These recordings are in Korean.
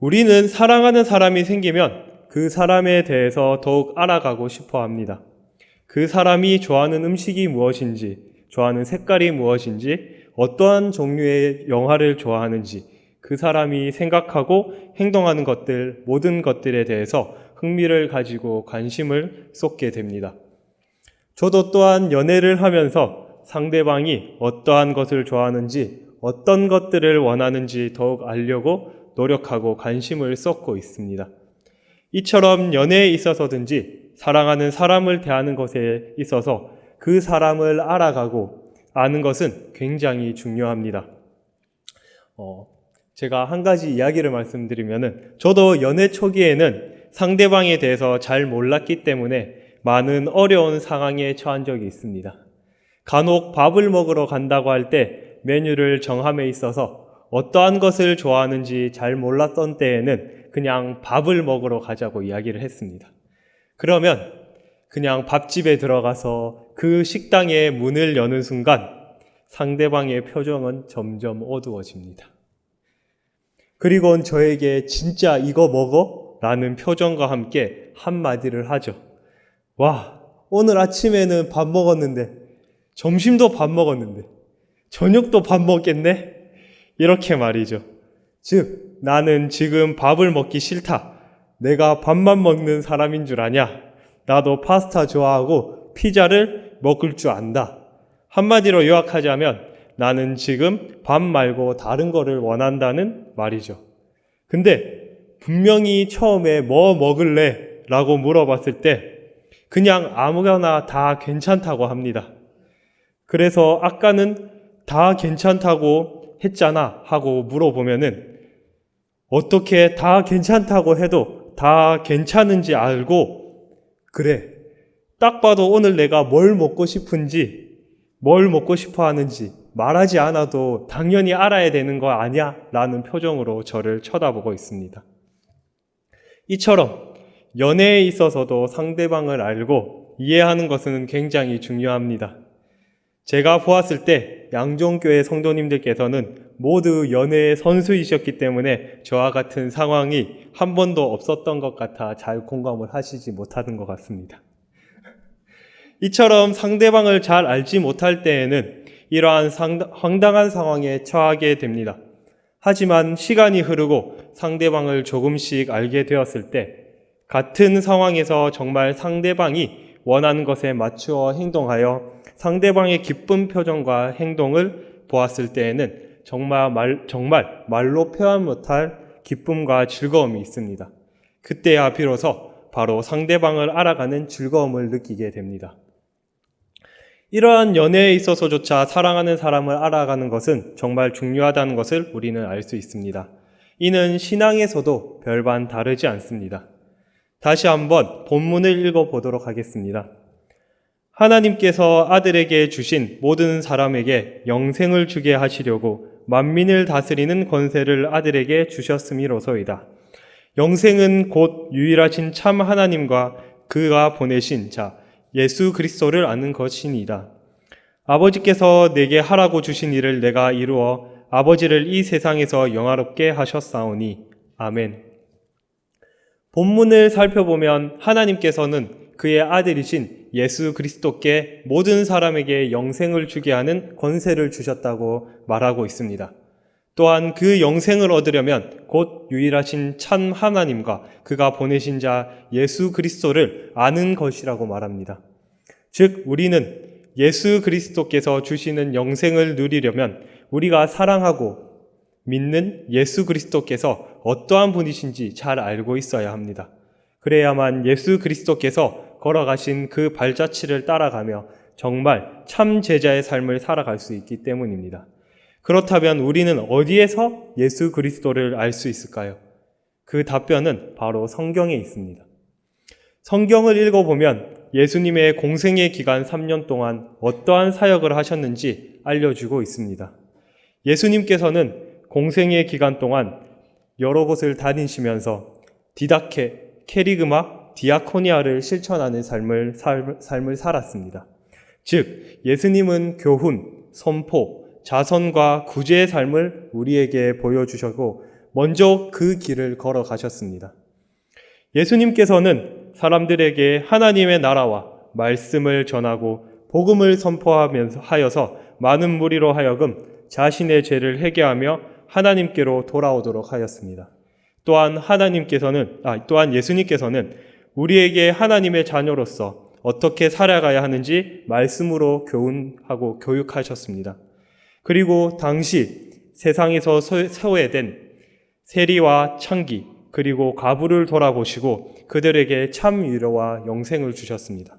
우리는 사랑하는 사람이 생기면 그 사람에 대해서 더욱 알아가고 싶어 합니다. 그 사람이 좋아하는 음식이 무엇인지, 좋아하는 색깔이 무엇인지, 어떠한 종류의 영화를 좋아하는지, 그 사람이 생각하고 행동하는 것들, 모든 것들에 대해서 흥미를 가지고 관심을 쏟게 됩니다. 저도 또한 연애를 하면서 상대방이 어떠한 것을 좋아하는지, 어떤 것들을 원하는지 더욱 알려고 노력하고 관심을 쏟고 있습니다. 이처럼 연애에 있어서든지 사랑하는 사람을 대하는 것에 있어서 그 사람을 알아가고 아는 것은 굉장히 중요합니다. 제가 한 가지 이야기를 말씀드리면은, 저도 연애 초기에는 상대방에 대해서 잘 몰랐기 때문에 많은 어려운 상황에 처한 적이 있습니다. 간혹 밥을 먹으러 간다고 할 때 메뉴를 정함에 있어서 어떠한 것을 좋아하는지 잘 몰랐던 때에는 그냥 밥을 먹으러 가자고 이야기를 했습니다. 그러면 그냥 밥집에 들어가서 그 식당의 문을 여는 순간 상대방의 표정은 점점 어두워집니다. 그리고 저에게 진짜 이거 먹어? 라는 표정과 함께 한마디를 하죠. 와, 오늘 아침에는 밥 먹었는데, 점심도 밥 먹었는데, 저녁도 밥 먹겠네? 이렇게 말이죠. 즉, 나는 지금 밥을 먹기 싫다. 내가 밥만 먹는 사람인 줄 아냐? 나도 파스타 좋아하고 피자를 먹을 줄 안다. 한마디로 요약하자면 나는 지금 밥 말고 다른 거를 원한다는 말이죠. 근데 분명히 처음에 뭐 먹을래? 라고 물어봤을 때 그냥 아무거나 다 괜찮다고 합니다. 그래서 아까는 다 괜찮다고 했잖아 하고 물어보면은 어떻게 다 괜찮다고 해도 다 괜찮은지 알고, 그래, 딱 봐도 오늘 내가 뭘 먹고 싶은지, 뭘 먹고 싶어 하는지 말하지 않아도 당연히 알아야 되는 거 아니야? 라는 표정으로 저를 쳐다보고 있습니다. 이처럼 연애에 있어서도 상대방을 알고 이해하는 것은 굉장히 중요합니다. 제가 보았을 때 양종교회 성도님들께서는 모두 연애의 선수이셨기 때문에 저와 같은 상황이 한 번도 없었던 것 같아 잘 공감을 하시지 못하는 것 같습니다. 이처럼 상대방을 잘 알지 못할 때에는 이러한 황당한 상황에 처하게 됩니다. 하지만 시간이 흐르고 상대방을 조금씩 알게 되었을 때 같은 상황에서 정말 상대방이 원하는 것에 맞추어 행동하여 상대방의 기쁜 표정과 행동을 보았을 때에는 정말 말로 표현 못할 기쁨과 즐거움이 있습니다. 그때야 비로소 바로 상대방을 알아가는 즐거움을 느끼게 됩니다. 이러한 연애에 있어서조차 사랑하는 사람을 알아가는 것은 정말 중요하다는 것을 우리는 알 수 있습니다. 이는 신앙에서도 별반 다르지 않습니다. 다시 한번 본문을 읽어보도록 하겠습니다. 하나님께서 아들에게 주신 모든 사람에게 영생을 주게 하시려고 만민을 다스리는 권세를 아들에게 주셨음이로소이다. 영생은 곧 유일하신 참 하나님과 그가 보내신 자 예수 그리스도를 아는 것이니이다. 아버지께서 내게 하라고 주신 일을 내가 이루어 아버지를 이 세상에서 영화롭게 하셨사오니. 아멘. 본문을 살펴보면 하나님께서는 그의 아들이신 예수 그리스도께 모든 사람에게 영생을 주게 하는 권세를 주셨다고 말하고 있습니다. 또한 그 영생을 얻으려면 곧 유일하신 참 하나님과 그가 보내신 자 예수 그리스도를 아는 것이라고 말합니다. 즉 우리는 예수 그리스도께서 주시는 영생을 누리려면 우리가 사랑하고 믿는 예수 그리스도께서 어떠한 분이신지 잘 알고 있어야 합니다. 그래야만 예수 그리스도께서 걸어가신 그 발자취를 따라가며 정말 참 제자의 삶을 살아갈 수 있기 때문입니다. 그렇다면 우리는 어디에서 예수 그리스도를 알 수 있을까요? 그 답변은 바로 성경에 있습니다. 성경을 읽어보면 예수님의 공생의 기간 3년 동안 어떠한 사역을 하셨는지 알려주고 있습니다. 예수님께서는 공생의 기간 동안 여러 곳을 다니시면서 디다케, 케리그마, 디아코니아를 실천하는 삶을 살았습니다. 즉 예수님은 교훈, 선포, 자선과 구제의 삶을 우리에게 보여주셨고 먼저 그 길을 걸어가셨습니다. 예수님께서는 사람들에게 하나님의 나라와 말씀을 전하고 복음을 선포하여서 많은 무리로 하여금 자신의 죄를 회개하며 하나님께로 돌아오도록 하였습니다. 또한 예수님께서는 우리에게 하나님의 자녀로서 어떻게 살아가야 하는지 말씀으로 교훈하고 교육하셨습니다. 그리고 당시 세상에서 소외된 세리와 창기 그리고 과부를 돌아보시고 그들에게 참 위로와 영생을 주셨습니다.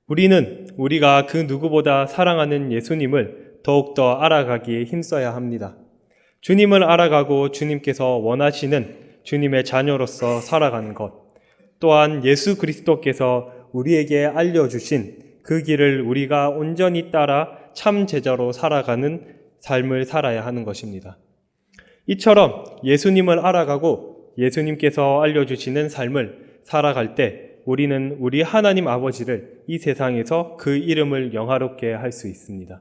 우리는 우리가 그 누구보다 사랑하는 예수님을 더욱더 알아가기에 힘써야 합니다. 주님을 알아가고 주님께서 원하시는 주님의 자녀로서 살아가는 것, 또한 예수 그리스도께서 우리에게 알려주신 그 길을 우리가 온전히 따라 참 제자로 살아가는 삶을 살아야 하는 것입니다. 이처럼 예수님을 알아가고 예수님께서 알려주시는 삶을 살아갈 때 우리는 우리 하나님 아버지를 이 세상에서 그 이름을 영화롭게 할 수 있습니다.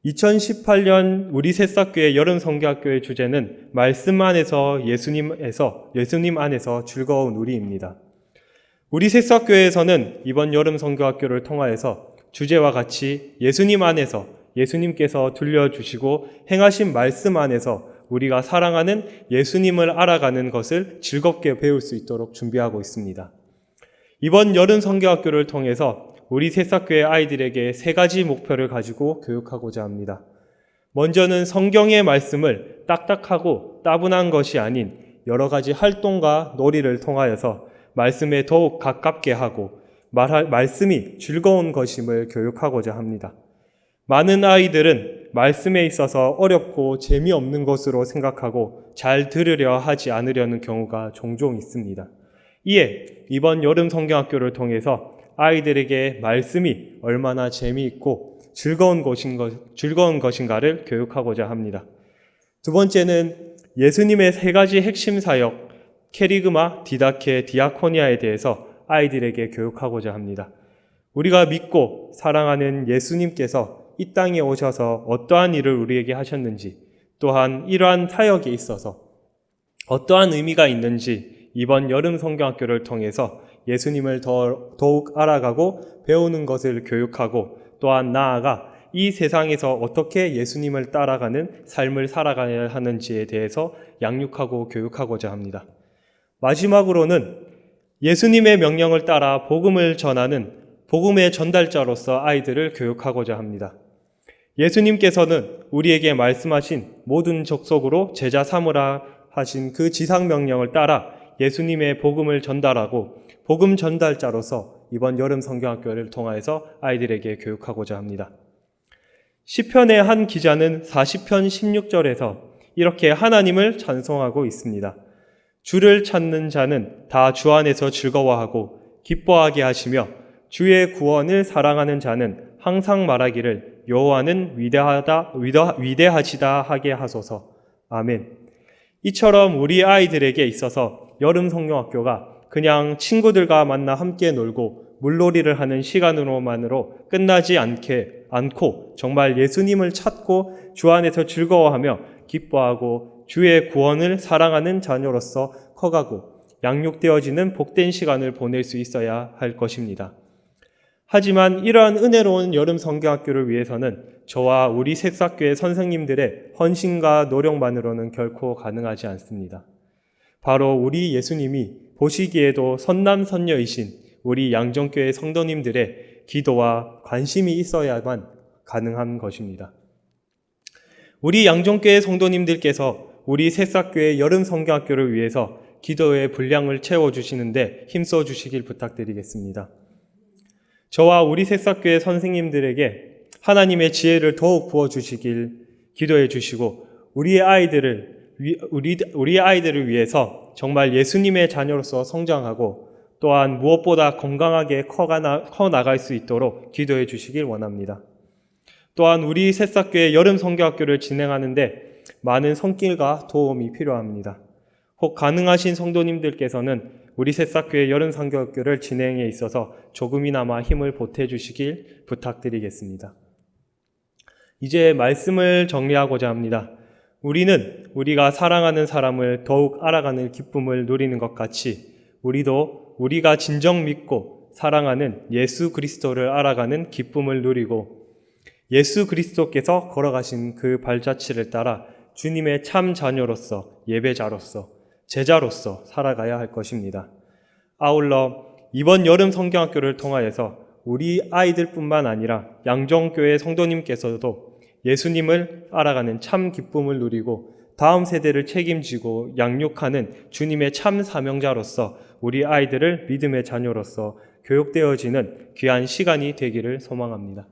2018년 우리 새싹교회 여름성교학교의 주제는 말씀 안에서 예수님 안에서 즐거운 우리입니다. 우리 새싹교회에서는 이번 여름성교학교를 통하여서 주제와 같이 예수님 안에서 예수님께서 들려주시고 행하신 말씀 안에서 우리가 사랑하는 예수님을 알아가는 것을 즐겁게 배울 수 있도록 준비하고 있습니다. 이번 여름성교학교를 통해서 우리 새싹교회 아이들에게 3가지 목표를 가지고 교육하고자 합니다. 먼저는 성경의 말씀을 딱딱하고 따분한 것이 아닌 여러 가지 활동과 놀이를 통하여서 말씀에 더욱 가깝게 하고 말씀이 즐거운 것임을 교육하고자 합니다. 많은 아이들은 말씀에 있어서 어렵고 재미없는 것으로 생각하고 잘 들으려 하지 않으려는 경우가 종종 있습니다. 이에 이번 여름 성경학교를 통해서 아이들에게 말씀이 얼마나 재미있고 즐거운 것인가를 교육하고자 합니다. 두 번째는 예수님의 3가지 핵심 사역, 캐리그마, 디다케, 디아코니아에 대해서 아이들에게 교육하고자 합니다. 우리가 믿고 사랑하는 예수님께서 이 땅에 오셔서 어떠한 일을 우리에게 하셨는지, 또한 이러한 사역에 있어서 어떠한 의미가 있는지 이번 여름 성경학교를 통해서 예수님을 더욱 알아가고 배우는 것을 교육하고, 또한 나아가 이 세상에서 어떻게 예수님을 따라가는 삶을 살아가야 하는지에 대해서 양육하고 교육하고자 합니다. 마지막으로는 예수님의 명령을 따라 복음을 전하는 복음의 전달자로서 아이들을 교육하고자 합니다. 예수님께서는 우리에게 말씀하신 모든 족속으로 제자 삼으라 하신 그 지상명령을 따라 예수님의 복음을 전달하고 복음 전달자로서 이번 여름 성경학교를 통하여서 아이들에게 교육하고자 합니다. 시편의 한 기자는 40편 16절에서 이렇게 하나님을 찬송하고 있습니다. 주를 찾는 자는 다 주 안에서 즐거워하고 기뻐하게 하시며 주의 구원을 사랑하는 자는 항상 말하기를 여호와는 위대하시다 하게 하소서. 아멘. 이처럼 우리 아이들에게 있어서 여름 성경학교가 그냥 친구들과 만나 함께 놀고 물놀이를 하는 시간으로만으로 끝나지 않고 정말 예수님을 찾고 주 안에서 즐거워하며 기뻐하고 주의 구원을 사랑하는 자녀로서 커가고 양육되어지는 복된 시간을 보낼 수 있어야 할 것입니다. 하지만 이러한 은혜로운 여름 성경학교를 위해서는 저와 우리 새싹교회 선생님들의 헌신과 노력만으로는 결코 가능하지 않습니다. 바로 우리 예수님이 보시기에도 선남선녀이신 우리 양정교회 성도님들의 기도와 관심이 있어야만 가능한 것입니다. 우리 양정교회 성도님들께서 우리 새싹교회 여름 성경학교를 위해서 기도의 분량을 채워주시는데 힘써 주시길 부탁드리겠습니다. 저와 우리 새싹교회 선생님들에게 하나님의 지혜를 더욱 부어주시길 기도해 주시고 우리 아이들을 위해서 정말 예수님의 자녀로서 성장하고 또한 무엇보다 건강하게 커나갈 수 있도록 기도해 주시길 원합니다. 또한 우리 새싹교회 여름 성경학교를 진행하는데 많은 손길과 도움이 필요합니다. 혹 가능하신 성도님들께서는 우리 새싹교회 여름 성경학교를 진행에 있어서 조금이나마 힘을 보태주시길 부탁드리겠습니다. 이제 말씀을 정리하고자 합니다. 우리는 우리가 사랑하는 사람을 더욱 알아가는 기쁨을 누리는 것 같이 우리도 우리가 진정 믿고 사랑하는 예수 그리스도를 알아가는 기쁨을 누리고 예수 그리스도께서 걸어가신 그 발자취를 따라 주님의 참 자녀로서 예배자로서 제자로서 살아가야 할 것입니다. 아울러 이번 여름 성경학교를 통하여서 우리 아이들뿐만 아니라 양정교회 성도님께서도 예수님을 알아가는 참 기쁨을 누리고 다음 세대를 책임지고 양육하는 주님의 참 사명자로서 우리 아이들을 믿음의 자녀로서 교육되어지는 귀한 시간이 되기를 소망합니다.